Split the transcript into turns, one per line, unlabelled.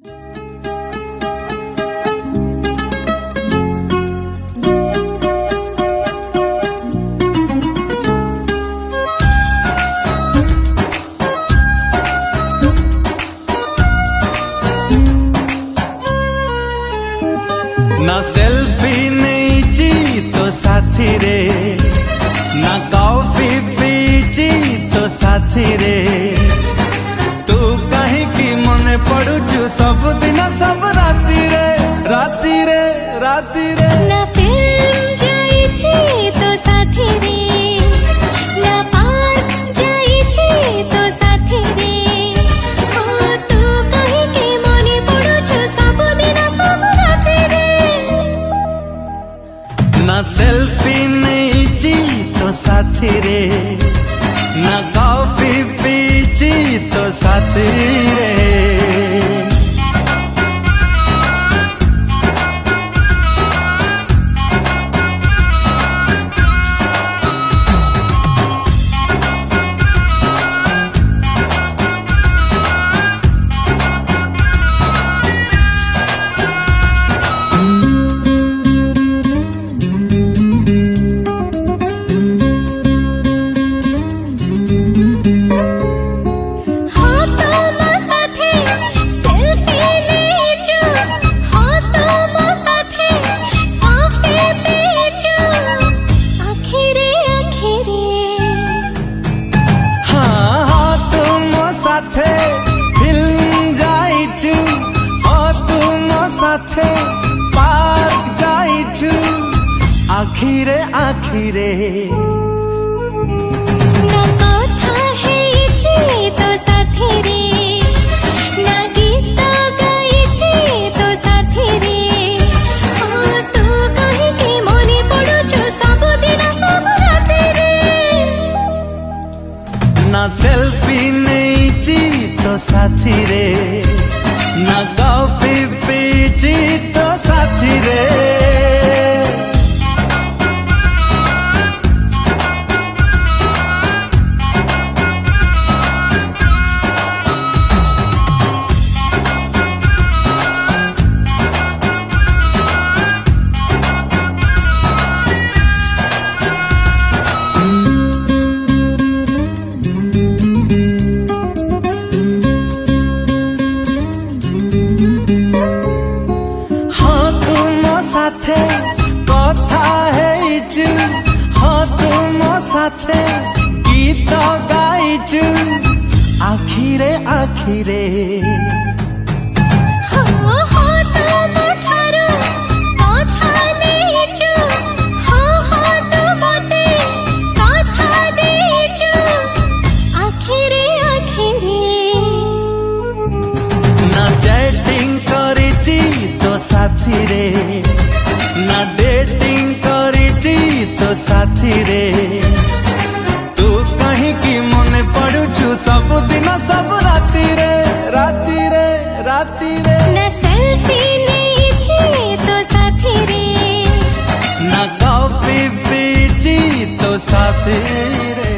ना सेल्फी नीची तो साथी रे, ना कॉफी पीची तो साथी रे, तू कहीं की मने पड़ुचु सब दिन सब राती रे, राती रे, राती रे।
ना फिल्म जाइछी तो साथी रे, ना पार्क जाइछी तो साथी रे, ओ तू कहीं की मने पड़ुचु सब दिन सब राती रे।
ना सेल्फी नीची तो साथी रे, ना कॉफी पीची तो साथी रे। पार्क जाइछु आखिरे आखिरे,
ना कथा हेछि तो साथी रे, ना गीत गाइछि तो साथी रे, ओ तू कहीं की मने पड़ुचु सब दिन सब राती रे।
ना सेल्फी नीची तो साथी रे, ना कॉफी पीची तो साथी रे। कथा हेइछु हाँ तुम साथे गीत गाइछु आखिरे आखिरे, ना चैटिंग करिछि तो साथी रे, ना डेटिंग करिछि तो साथी रे, तू कहीं की मने पड़ुचु सब दिन सब राती रे, राती रे, राती रे।
ना सेल्फी नीची तो साथी रे,
ना कॉफी पीची तो साथी रे।